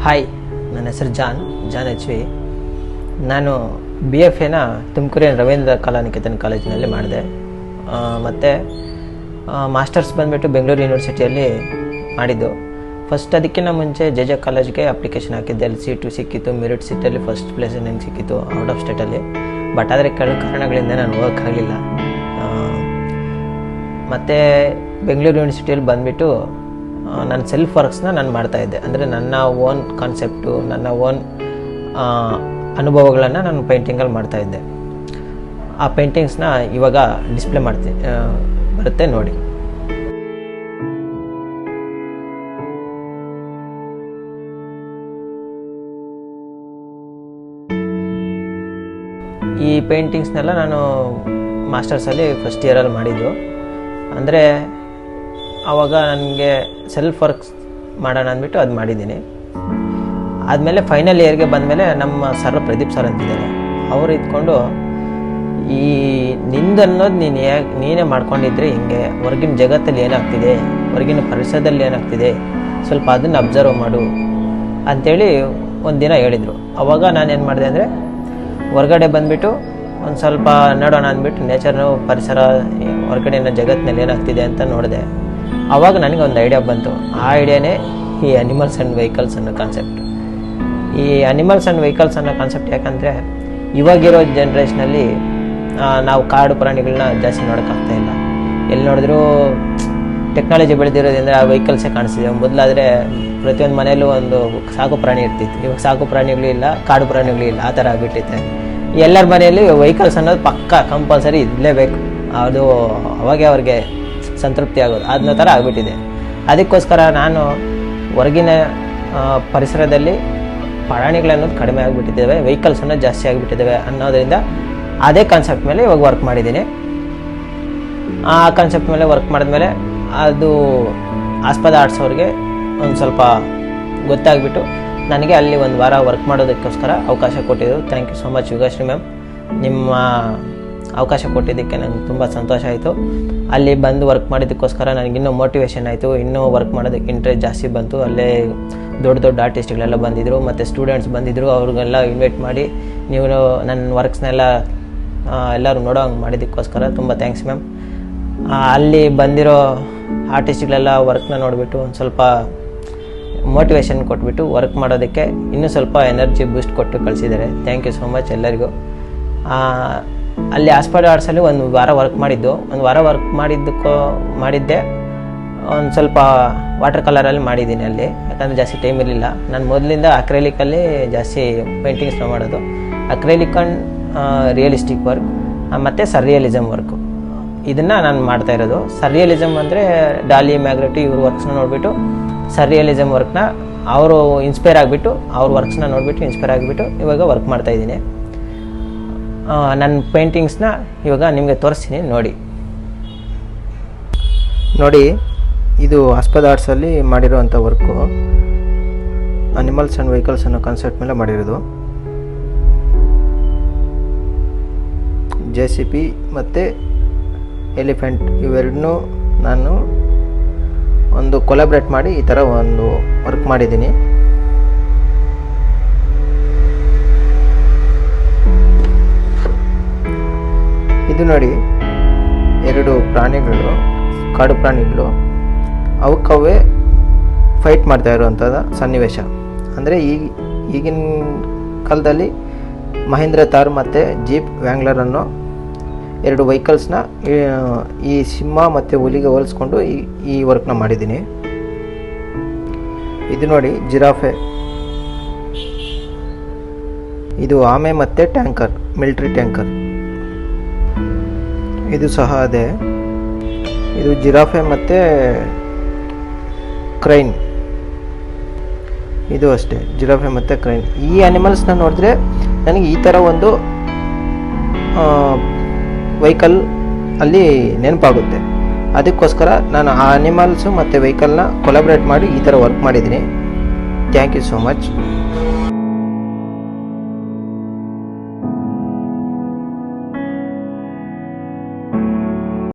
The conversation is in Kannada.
ಹಾಯ್, ನನ್ನ ಹೆಸರು ಜಾನ್ ಎಚ್ ವಿ. ನಾನು BFAನ ತುಮಕೂರಿನ ರವೀಂದ್ರ ಕಲಾನಿಕೇತನ್ ಕಾಲೇಜಿನಲ್ಲಿ ಮಾಡಿದೆ. ಮತ್ತು ಮಾಸ್ಟರ್ಸ್ ಬಂದುಬಿಟ್ಟು ಬೆಂಗಳೂರು ಯೂನಿವರ್ಸಿಟಿಯಲ್ಲಿ ಮಾಡಿದ್ದು. ಫಸ್ಟ್ ಅದಕ್ಕಿಂತ ಮುಂಚೆ JJ ಕಾಲೇಜ್ಗೆ ಅಪ್ಲಿಕೇಶನ್ ಹಾಕಿದ್ದೆ. ಅಲ್ಲಿ ಸೀಟು ಸಿಕ್ಕಿತ್ತು, ಮೆರಿಟ್ ಸೀಟಲ್ಲಿ ಫಸ್ಟ್ ಪ್ಲೇಸ್ ನನಗೆ ಸಿಕ್ಕಿತ್ತು ಔಟ್ ಆಫ್ ಸ್ಟೇಟಲ್ಲಿ. ಬಟ್ ಆದರೆ ಕೆಲವು ಕಾರಣಗಳಿಂದ ನಾನು ಹೋಗೋಕ್ಕಾಗಲಿಲ್ಲ. ಮತ್ತು ಬೆಂಗಳೂರು ಯೂನಿವರ್ಸಿಟಿಯಲ್ಲಿ ಬಂದುಬಿಟ್ಟು ನನ್ನ ಸೆಲ್ಫ್ ವರ್ಕ್ಸ್ನ ನಾನು ಮಾಡ್ತಾಯಿದ್ದೆ. ಅಂದರೆ ನನ್ನ ಓನ್ ಕಾನ್ಸೆಪ್ಟು, ನನ್ನ ಓನ್ ಅನುಭವಗಳನ್ನು ನಾನು ಪೇಂಟಿಂಗಲ್ಲಿ ಮಾಡ್ತಾಯಿದ್ದೆ. ಆ ಪೇಂಟಿಂಗ್ಸ್ನ ಇವಾಗ ಡಿಸ್ಪ್ಲೇ ಬರುತ್ತೆ ನೋಡಿ. ಈ ಪೇಂಟಿಂಗ್ಸ್ನೆಲ್ಲ ನಾನು ಮಾಸ್ಟರ್ಸಲ್ಲಿ ಫಸ್ಟ್ ಇಯರಲ್ಲಿ ಮಾಡಿದ್ದು. ಅಂದರೆ ಆವಾಗ ನನಗೆ ಸೆಲ್ಫ್ ವರ್ಕ್ಸ್ ಮಾಡೋಣ ಅಂದ್ಬಿಟ್ಟು ಅದು ಮಾಡಿದ್ದೀನಿ. ಆದಮೇಲೆ ಫೈನಲ್ ಇಯರ್ಗೆ ಬಂದಮೇಲೆ ನಮ್ಮ ಸರ್ ಪ್ರದೀಪ್ ಸರ್ ಅಂತಿದ್ದಾರೆ, ಅವರು ಇದ್ಕೊಂಡು ಈ ನಿಂದು ಅನ್ನೋದು ನೀನೇ ಮಾಡ್ಕೊಂಡಿದ್ರೆ ಹಿಂಗೆ ಹೊರಗಿನ ಜಗತ್ತಲ್ಲಿ ಏನಾಗ್ತಿದೆ, ಹೊರಗಿನ ಪರಿಸರದಲ್ಲಿ ಏನಾಗ್ತಿದೆ, ಸ್ವಲ್ಪ ಅದನ್ನು ಅಬ್ಸರ್ವ್ ಮಾಡು ಅಂಥೇಳಿ ಒಂದಿನ ಹೇಳಿದರು. ಆವಾಗ ನಾನೇನು ಮಾಡಿದೆ ಅಂದರೆ ಹೊರಗಡೆ ಬಂದುಬಿಟ್ಟು ಒಂದು ಸ್ವಲ್ಪ ನೋಡೋಣ ಅಂದ್ಬಿಟ್ಟು ನೇಚರ್ನು, ಪರಿಸರ, ಹೊರಗಡೆನ ಜಗತ್ತಿನಲ್ಲಿ ಏನಾಗ್ತಿದೆ ಅಂತ ನೋಡಿದೆ. ಆವಾಗ ನನಗೆ ಒಂದು ಐಡಿಯಾ ಬಂತು. ಆ ಐಡಿಯಾನೇ ಈ ಅನಿಮಲ್ಸ್ ಆ್ಯಂಡ್ ವೆಹಿಕಲ್ಸ್ ಅನ್ನೋ ಕಾನ್ಸೆಪ್ಟ್. ಈ ಅನಿಮಲ್ಸ್ ಆ್ಯಂಡ್ ವೆಹಿಕಲ್ಸ್ ಅನ್ನೋ ಕಾನ್ಸೆಪ್ಟ್ ಯಾಕಂದರೆ ಇವಾಗಿರೋ ಜನ್ರೇಷನಲ್ಲಿ ನಾವು ಕಾಡು ಪ್ರಾಣಿಗಳನ್ನ ಜಾಸ್ತಿ ನೋಡೋಕ್ಕಾಗ್ತಾ ಇಲ್ಲ. ಎಲ್ಲಿ ನೋಡಿದ್ರೂ ಟೆಕ್ನಾಲಜಿ ಬೆಳೆದಿರೋದ್ರಿಂದ ಆ ವೆಹಿಕಲ್ಸೇ ಕಾಣಿಸ್ತಿದೆ. ಮೊದಲಾದರೆ ಪ್ರತಿಯೊಂದು ಮನೆಯಲ್ಲೂ ಒಂದು ಸಾಕು ಪ್ರಾಣಿ ಇರ್ತಿತ್ತು. ಇವಾಗ ಸಾಕು ಪ್ರಾಣಿಗಳು ಇಲ್ಲ, ಕಾಡು ಪ್ರಾಣಿಗಳು ಇಲ್ಲ, ಆ ಥರ ಆಗಿಬಿಟ್ಟೈತೆ. ಎಲ್ಲರ ಮನೆಯಲ್ಲಿ ವೆಹಿಕಲ್ಸ್ ಅನ್ನೋದು ಪಕ್ಕ ಕಂಪಲ್ಸರಿ ಇರಲೇಬೇಕು. ಅದು ಅವಾಗೆ ಅವ್ರಿಗೆ ಸಂತೃಪ್ತಿ ಆಗೋದು ಅದನ್ನ ಥರ ಆಗಿಬಿಟ್ಟಿದೆ. ಅದಕ್ಕೋಸ್ಕರ ನಾನು ಹೊರಗಿನ ಪರಿಸರದಲ್ಲಿ ಪ್ರಾಣಿಗಳನ್ನೋದು ಕಡಿಮೆ ಆಗಿಬಿಟ್ಟಿದ್ದೇವೆ, ವೆಹಿಕಲ್ಸ್ ಅನ್ನೋದು ಜಾಸ್ತಿ ಆಗಿಬಿಟ್ಟಿದ್ದೇವೆ ಅನ್ನೋದರಿಂದ ಅದೇ ಕಾನ್ಸೆಪ್ಟ್ ಮೇಲೆ ಇವಾಗ ವರ್ಕ್ ಮಾಡಿದ್ದೀನಿ. ಆ ಕಾನ್ಸೆಪ್ಟ್ ಮೇಲೆ ವರ್ಕ್ ಮಾಡಿದ್ಮೇಲೆ ಅದು ಆಸ್ಪದ ಆರ್ಟ್ಸ್ ಅವ್ರಿಗೆ ಒಂದು ಸ್ವಲ್ಪ ಗೊತ್ತಾಗ್ಬಿಟ್ಟು ನನಗೆ ಅಲ್ಲಿ ಒಂದು ವಾರ ವರ್ಕ್ ಮಾಡೋದಕ್ಕೋಸ್ಕರ ಅವಕಾಶ ಕೊಟ್ಟಿದ್ರು. Thank you so much Yugashree ma'am. ನಿಮ್ಮ ಅವಕಾಶ ಕೊಟ್ಟಿದ್ದಕ್ಕೆ ನನಗೆ ತುಂಬ ಸಂತೋಷ ಆಯಿತು. ಅಲ್ಲಿ ಬಂದು ವರ್ಕ್ ಮಾಡಿದ್ದಕ್ಕೋಸ್ಕರ ನನಗಿನ್ನೂ ಮೋಟಿವೇಶನ್ ಆಯಿತು, ಇನ್ನೂ ವರ್ಕ್ ಮಾಡೋದಕ್ಕೆ ಇಂಟ್ರೆಸ್ಟ್ ಜಾಸ್ತಿ ಬಂತು. ಅಲ್ಲೇ ದೊಡ್ಡ ದೊಡ್ಡ ಆರ್ಟಿಸ್ಟ್ಗಳೆಲ್ಲ ಬಂದಿದ್ದರು, ಮತ್ತು ಸ್ಟೂಡೆಂಟ್ಸ್ ಬಂದಿದ್ದರು. ಅವ್ರಿಗೆಲ್ಲ ಇನ್ವೈಟ್ ಮಾಡಿ ನೀವು ನನ್ನ ವರ್ಕ್ಸ್ನೆಲ್ಲ ಎಲ್ಲರೂ ನೋಡೋ ಹಂಗೆ ಮಾಡಿದ್ದಕ್ಕೋಸ್ಕರ ತುಂಬ ಥ್ಯಾಂಕ್ಸ್ ಮ್ಯಾಮ್. ಅಲ್ಲಿ ಬಂದಿರೋ ಆರ್ಟಿಸ್ಟ್ಗಳೆಲ್ಲ ವರ್ಕ್ನ ನೋಡಿಬಿಟ್ಟು ಒಂದು ಸ್ವಲ್ಪ ಮೋಟಿವೇಶನ್ ಕೊಟ್ಬಿಟ್ಟು ವರ್ಕ್ ಮಾಡೋದಕ್ಕೆ ಇನ್ನೂ ಸ್ವಲ್ಪ ಎನರ್ಜಿ ಬೂಸ್ಟ್ ಕೊಟ್ಟು ಕಳಿಸಿದ್ದಾರೆ. ಥ್ಯಾಂಕ್ ಯು ಸೋ ಮಚ್ ಎಲ್ಲರಿಗೂ. ಅಲ್ಲಿ ಆಸ್ಪದ ಆರ್ಟ್ಸಲ್ಲಿ ಒಂದು ವಾರ ವರ್ಕ್ ಮಾಡಿದ್ದೆ. ಒಂದು ಸ್ವಲ್ಪ ವಾಟರ್ ಕಲರಲ್ಲಿ ಮಾಡಿದ್ದೀನಿ ಅಲ್ಲಿ, ಯಾಕಂದರೆ ಜಾಸ್ತಿ ಟೈಮ್ ಇರಲಿಲ್ಲ. ನಾನು ಮೊದಲಿಂದ ಅಕ್ರೈಲಿಕಲ್ಲಿ ಜಾಸ್ತಿ ಪೇಂಟಿಂಗ್ಸ್ನ ಮಾಡೋದು. ಅಕ್ರೈಲಿಕ್ ಆ್ಯಂಡ್ ರಿಯಲಿಸ್ಟಿಕ್ ವರ್ಕ್ ಮತ್ತು ಸರ್ರಿಯಲಿಸಮ್ ವರ್ಕು, ಇದನ್ನು ನಾನು ಮಾಡ್ತಾ ಇರೋದು. ಸರ್ರಿಯಲಿಸಮ್ ಅಂದರೆ ಡಾಲಿ, ಮ್ಯಾಗ್ರೆಟಿ ಇವ್ರ ವರ್ಕ್ಸ್ನ ನೋಡಿಬಿಟ್ಟು ಸರ್ರಿಯಲಿಸಮ್ ವರ್ಕ್ನ ಅವರು ಇನ್ಸ್ಪೈರ್ ಆಗಿಬಿಟ್ಟು ಅವ್ರ ವರ್ಕ್ಸ್ನ ನೋಡಿಬಿಟ್ಟು ಇನ್ಸ್ಪೈರ್ ಆಗಿಬಿಟ್ಟು ಇವಾಗ ವರ್ಕ್ ಮಾಡ್ತಾಯಿದ್ದೀನಿ. ನನ್ನ ಪೇಂಟಿಂಗ್ಸ್ನ ಇವಾಗ ನಿಮಗೆ ತೋರಿಸ್ತೀನಿ ನೋಡಿ. ಇದು ಆಸ್ಪದ ಆರ್ಟ್ಸಲ್ಲಿ ಮಾಡಿರೋವಂಥ ವರ್ಕು ಅನಿಮಲ್ಸ್ ಆ್ಯಂಡ್ ವೆಹಿಕಲ್ಸ್ ಅನ್ನೋ ಕಾನ್ಸೆಪ್ಟ್ ಮೇಲೆ ಮಾಡಿರೋದು. JCB ಮತ್ತು ಎಲಿಫೆಂಟ್ ಇವೆರಡನ್ನೂ ನಾನು ಒಂದು ಕೊಲಾಬ್ರೇಟ್ ಮಾಡಿ ಈ ಥರ ಒಂದು ವರ್ಕ್ ಮಾಡಿದ್ದೀನಿ. ಇದು ನೋಡಿ, ಎರಡು ಪ್ರಾಣಿಗಳು, ಕಾಡು ಪ್ರಾಣಿಗಳು, ಅವಕ್ಕವೇ ಫೈಟ್ ಮಾಡ್ತಾ ಇರುವಂಥದ್ದು ಸನ್ನಿವೇಶ. ಅಂದರೆ ಈಗಿನ ಕಾಲದಲ್ಲಿ ಮಹೀಂದ್ರ ಥಾರ್ ಮತ್ತು ಜೀಪ್ ವ್ಯಾಂಗ್ಲರ್ ಅನ್ನೋ ಎರಡು ವೆಹಿಕಲ್ಸ್ನ ಈ ಸಿಂಹ ಮತ್ತು ಹುಲಿಗೆ ಹೋಲಿಸ್ಕೊಂಡು ಈ ವರ್ಕ್ನ ಮಾಡಿದ್ದೀನಿ. ಇದು ನೋಡಿ ಜಿರಾಫೆ, ಇದು ಆಮೆ ಮತ್ತು ಟ್ಯಾಂಕರ್, ಮಿಲಿಟ್ರಿ ಟ್ಯಾಂಕರ್. ಇದು ಸಹ ಅದೇ, ಇದು ಜಿರಾಫೆ ಮತ್ತು ಕ್ರೈನ್. ಇದು ಅಷ್ಟೇ, ಜಿರಾಫೆ ಮತ್ತು ಕ್ರೈನ್. ಈ ಅನಿಮಲ್ಸ್ನ ನೋಡಿದ್ರೆ ನನಗೆ ಈ ಥರ ಒಂದು ವೆಹಿಕಲ್ ಅಲ್ಲಿ ನೆನಪಾಗುತ್ತೆ. ಅದಕ್ಕೋಸ್ಕರ ನಾನು ಆ ಅನಿಮಲ್ಸು ಮತ್ತು ವೆಹಿಕಲ್ನ ಕೊಲಾಬ್ರೇಟ್ ಮಾಡಿ ಈ ಥರ ವರ್ಕ್ ಮಾಡಿದ್ದೀನಿ. Thank you so much.